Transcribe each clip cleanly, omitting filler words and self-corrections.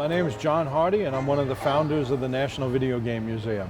My name is John Hardy, and I'm one of the founders of the National Video Game Museum.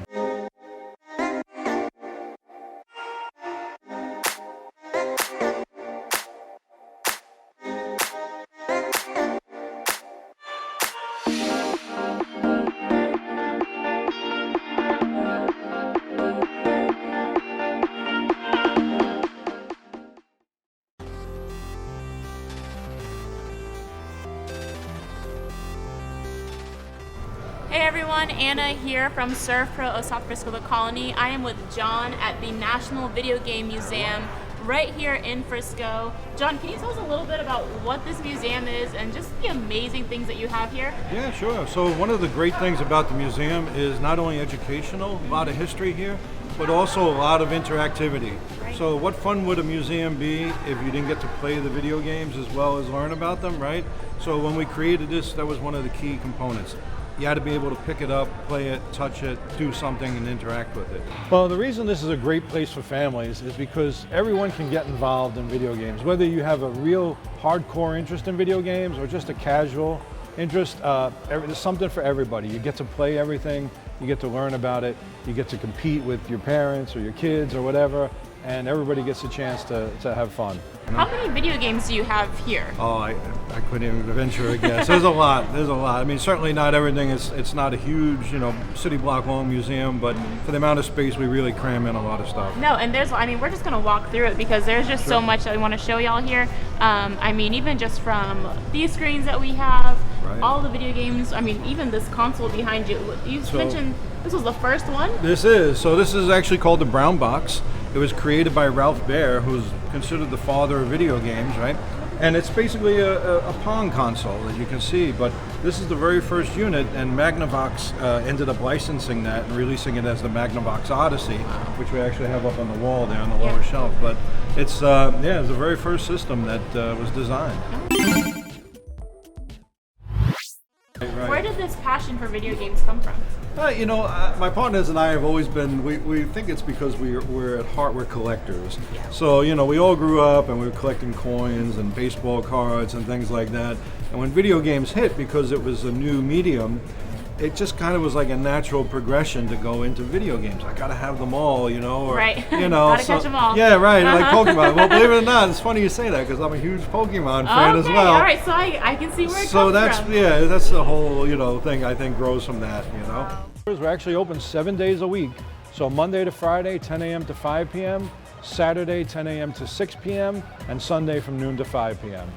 Hey everyone, Anna here from Surf Pro of South Frisco, the Colony. I am with John at the National Video Game Museum right here in Frisco. John, can you tell us a little bit about what this museum is and just the amazing things that you have here? Yeah, sure. So one of the great things about the museum is not only educational, a lot of history here, but also a lot of interactivity. Right. So what fun would a museum be if you didn't get to play the video games as well as learn about them, right? So when we created this, that was one of the key components. You had to be able to pick it up, play it, touch it, do something, and interact with it. Well, the reason this is a great place for families is because everyone can get involved in video games. Whether you have a real hardcore interest in video games or just a casual interest, there's something for everybody. You get to play everything, you get to learn about it, you get to compete with your parents or your kids or whatever, and everybody gets a chance to have fun. You know? How many video games do you have here? Oh, I couldn't even venture a guess. There's a lot. I mean, certainly not everything. It's not a huge, city block long museum, but for the amount of space, we really cram in a lot of stuff. No, and we're just going to walk through it because there's just so much that we want to show y'all here. Even just from these screens that we have, right. All the video games, even this console behind you. You mentioned this was the first one? This is actually called the Brown Box. It was created by Ralph Baer, who's considered the father of video games, right? And it's basically a Pong console, as you can see, but this is the very first unit, and Magnavox ended up licensing that and releasing it as the Magnavox Odyssey, which we actually have up on the wall there on the lower shelf. But it's the very first system that was designed. Right. Where did this passion for video games come from? My partners and I have always been, we think it's because we're at heart, we're collectors. So, we all grew up and we were collecting coins and baseball cards and things like that. And when video games hit, because it was a new medium, it just kind of was like a natural progression to go into video games. I gotta have them all, Right. Gotta catch them all. Yeah, right, like Pokemon. Well, believe it or not, it's funny you say that because I'm a huge Pokemon fan as well. All right, so I can see where it comes from. That's the whole, thing I think grows from that, We're actually open 7 days a week. So Monday to Friday, 10 a.m. to 5 p.m., Saturday, 10 a.m. to 6 p.m., and Sunday from noon to 5 p.m.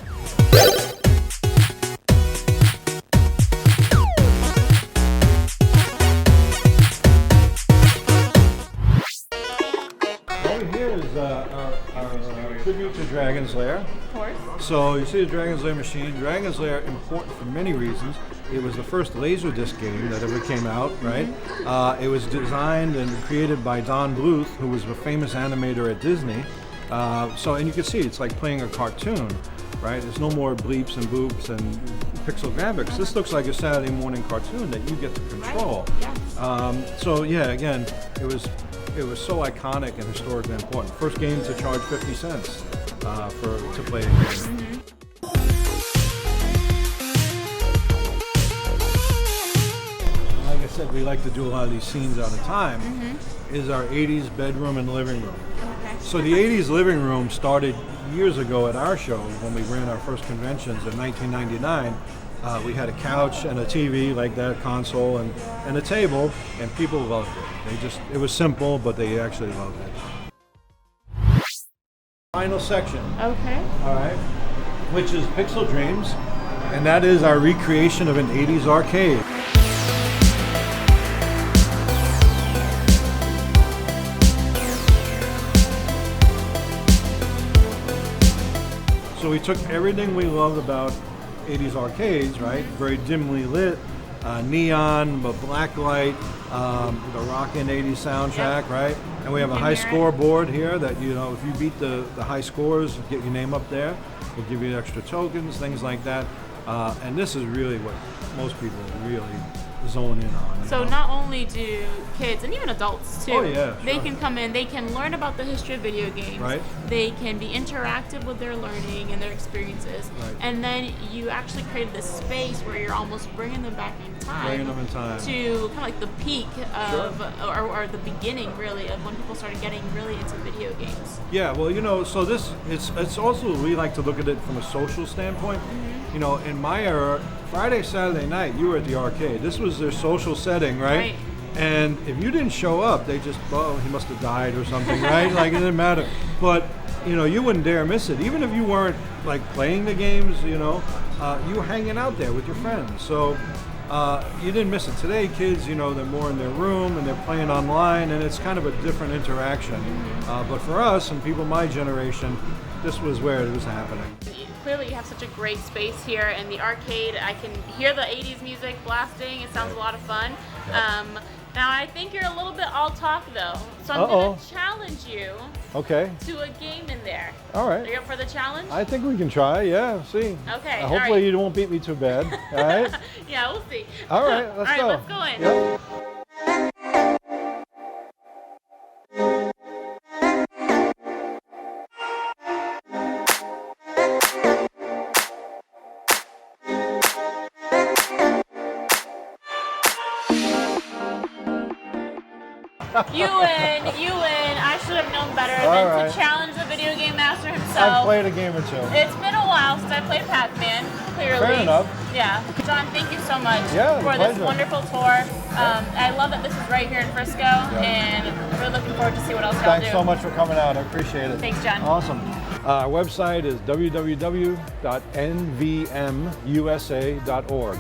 Tribute to Dragon's Lair. Of course. So you see the Dragon's Lair machine. Dragon's Lair, important for many reasons. It was the first Laserdisc game that ever came out, right? It was designed and created by Don Bluth, who was a famous animator at Disney. And you can see it's like playing a cartoon, right? There's no more bleeps and boops and pixel graphics. This looks like a Saturday morning cartoon that you get to control. Right. Yes. Again, it was so iconic and historically important. First game to charge 50 cents to play a game. Mm-hmm. Like I said, we like to do a lot of these scenes at a time. Is our 80s bedroom and living room. Okay. So the 80s living room started years ago at our show when we ran our first conventions in 1999. We had a couch and a TV like that, console and a table, and people loved it. It was simple, but they actually loved it. Final section. Okay. All right. Which is Pixel Dreams, and that is our recreation of an 80s arcade. So we took everything we loved about 80s arcades, right? Very dimly lit, neon, but black light, the rockin' 80s soundtrack, right? And we have a high score board here that, if you beat the high scores, get your name up there. We'll give you extra tokens, things like that. And this is really what most people really zone in on. you So know? not only do kids and even adults too, Oh, yeah, they sure. can come in, they can learn about the history of video games. Right. They can be interactive with their learning and their experiences. Right. And then you actually created this space where you're almost bringing them back in time. Bringing them in time. To kind of like the peak of, or the beginning really of when people started getting really into video games. Yeah, well, so it's also, we like to look at it from a social standpoint. Mm-hmm. In my era, Friday, Saturday night, you were at the arcade. This was their social setting, right? Right. And if you didn't show up, they just, he must have died or something, right? Like, it didn't matter. But, you wouldn't dare miss it. Even if you weren't, like, playing the games, you were hanging out there with your friends. So you didn't miss it. Today, kids, they're more in their room and they're playing online, and it's kind of a different interaction. But for us and people my generation, this was where it was happening. Clearly you have such a great space here in the arcade. I can hear the 80s music blasting. It sounds a lot of fun. Now I think you're a little bit all talk though, so I'm going to challenge you Okay. to a game in there. All Are right. you up for the challenge? I think we can try, yeah, see. Okay, all Hopefully right. you won't beat me too bad, all right? Yeah, we'll see. All right, let's All go. right, let's go in. Yep. You win. I should have known better All than right. to challenge the video game master I've himself. played a game or two. It's been a while since I played Pac-Man, clearly. Fair enough. Yeah. John, thank you so much Yeah, for pleasure. this wonderful tour. I love that this is right here in Frisco, and really looking forward to see what else y'all do. Thanks so much for coming out. I appreciate it. Thanks, John. Awesome. Our website is www.nvmusa.org.